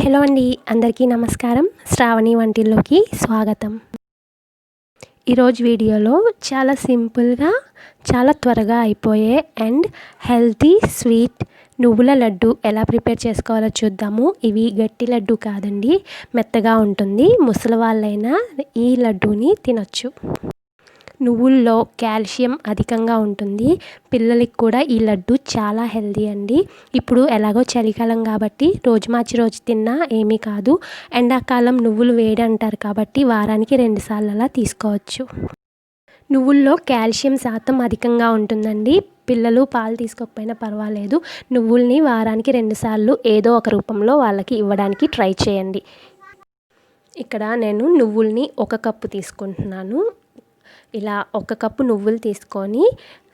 Hello అండి, అందరికీ నమస్కారం. శ్రావణి వంటిల్లోకి స్వాగతం. ఈరోజు వీడియోలో చాలా సింపుల్గా చాలా త్వరగా అయిపోయే అండ్ హెల్తీ స్వీట్ నువ్వుల లడ్డు ఎలా ప్రిపేర్ చేసుకోవాలో చూద్దాము. ఇవి గట్టి లడ్డు కాదండి, మెత్తగా ఉంటుంది. ముసలి వాళ్ళైనా ఈ లడ్డూని తినొచ్చు. నువ్వుల్లో కాల్షియం అధికంగా ఉంటుంది. పిల్లలకి కూడా ఈ లడ్డు చాలా హెల్తీ అండి. ఇప్పుడు ఎలాగో చలికాలం కాబట్టి రోజు మార్చి రోజు తిన్నా ఏమీ కాదు. ఎండాకాలం నువ్వులు వేడి అంటారు కాబట్టి వారానికి 2 సార్లు అలా తీసుకోవచ్చు. నువ్వుల్లో కాల్షియం శాతం అధికంగా ఉంటుందండి. పిల్లలు పాలు తీసుకోకపోయినా పర్వాలేదు, నువ్వుల్ని వారానికి 2 సార్లు ఏదో ఒక రూపంలో వాళ్ళకి ఇవ్వడానికి ట్రై చేయండి. ఇక్కడ నేను నువ్వుల్ని 1 కప్పు తీసుకుంటున్నాను. ఇలా 1 కప్పు నువ్వులు తీసుకొని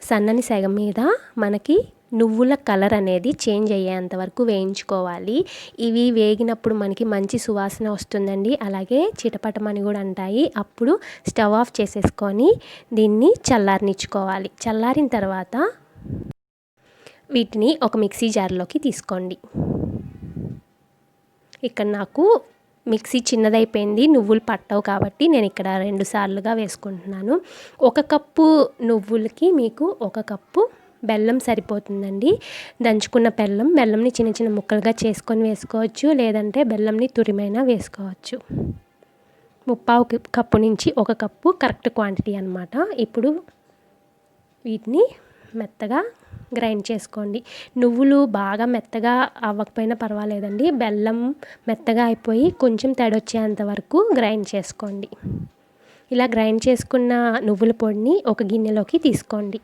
సన్నని సెగ మీద మనకి నువ్వుల కలర్ అనేది చేంజ్ అయ్యేంత వరకు వేయించుకోవాలి. ఇవి వేగినప్పుడు మనకి మంచి సువాసన వస్తుందండి. అలాగే చిటపటమని కూడా అంటాయి. అప్పుడు స్టవ్ ఆఫ్ చేసేసుకొని దీన్ని చల్లారనిచ్చుకోవాలి. చల్లారిన తర్వాత వీటిని ఒక మిక్సీ జార్లోకి తీసుకోండి. ఇక్కడ నాకు మిక్సీ చిన్నదైపోయింది, నువ్వులు పట్టవు కాబట్టి నేను ఇక్కడ 2 సార్లుగా వేసుకుంటున్నాను. 1 కప్పు నువ్వులకి మీకు 1 కప్పు బెల్లం సరిపోతుందండి. దంచుకున్న బెల్లంని చిన్న చిన్న ముక్కలుగా చేసుకొని వేసుకోవచ్చు, లేదంటే బెల్లంని తురిమైనా వేసుకోవచ్చు. 3/4 కప్పు నుంచి 1 కప్పు కరెక్ట్ క్వాంటిటీ అన్నమాట. ఇప్పుడు వీటిని మెత్తగా గ్రైండ్ చేసుకోండి. నువ్వులు బాగా మెత్తగా అవ్వకపోయినా పర్వాలేదండి, బెల్లం మెత్తగా అయిపోయి కొంచెం తడొచ్చేంత వరకు గ్రైండ్ చేసుకోండి. ఇలా గ్రైండ్ చేసుకున్న నువ్వుల పొడిని ఒక గిన్నెలోకి తీసుకోండి.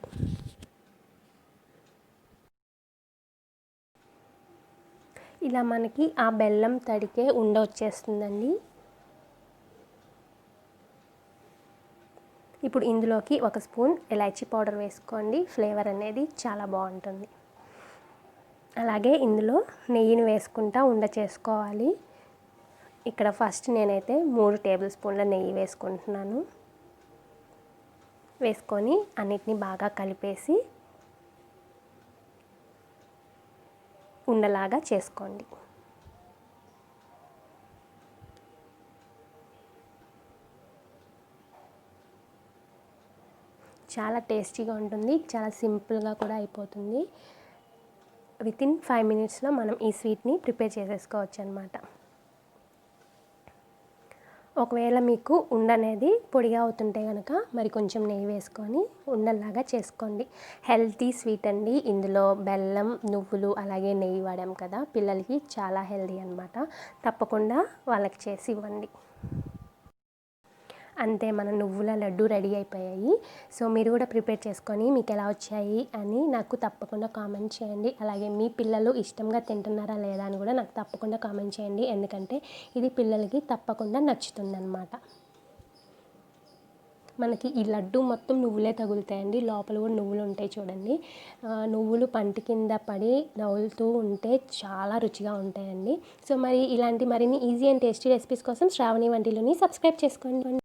ఇలా మనకి ఆ బెల్లం తడికే వచ్చేస్తుందండి. ఇప్పుడు ఇందులోకి 1 స్పూన్ ఇలాచీ పౌడర్ వేసుకోండి. ఫ్లేవర్ అనేది చాలా బాగుంటుంది. అలాగే ఇందులో నెయ్యిని వేసుకుంటా చేసుకోవాలి. ఇక్కడ ఫస్ట్ నేనైతే 3 టేబుల్ స్పూన్ల నెయ్యి వేసుకుంటున్నాను. వేసుకొని అన్నిటిని బాగా కలిపేసి ఉండలాగా చేసుకోండి. చాలా టేస్టీగా ఉంటుంది, చాలా సింపుల్గా కూడా అయిపోతుంది. వితిన్ 5 మినిట్స్లో మనం ఈ స్వీట్ని ప్రిపేర్ చేసేసుకోవచ్చు అన్నమాట. ఒకవేళ మీకు ఉండనేది పొడిగా అవుతుంటే కనుక మరి కొంచెం నెయ్యి వేసుకొని ఉండలాగా చేసుకోండి. హెల్తీ స్వీట్ అండి. ఇందులో బెల్లం, నువ్వులు అలాగే నెయ్యి వాడాం కదా, పిల్లలకి చాలా హెల్తీ అన్నమాట. తప్పకుండా వాళ్ళకి చేసి ఇవ్వండి. అంతే, మన నువ్వుల లడ్డు రెడీ అయిపోయాయి. సో మీరు కూడా ప్రిపేర్ చేసుకొని మీకు ఎలా వచ్చాయి అని నాకు తప్పకుండా కామెంట్ చేయండి. అలాగే మీ పిల్లలు ఇష్టంగా తింటున్నారా లేదా అని కూడా నాకు తప్పకుండా కామెంట్ చేయండి. ఎందుకంటే ఇది పిల్లలకి తప్పకుండా నచ్చుతుందన్నమాట. మనకి ఈ లడ్డు మొత్తం నువ్వులే తగులుతాయండి. లోపల కూడా నువ్వులు ఉంటాయి చూడండి. నువ్వులు పంటి కింద పడి నవ్వులుతూ ఉంటే చాలా రుచిగా ఉంటాయండి. సో మరి ఇలాంటి మరిన్ని ఈజీ అండ్ టేస్టీ రెసిపీస్ కోసం శ్రావణి వంటిల్లుని సబ్స్క్రైబ్ చేసుకోండి.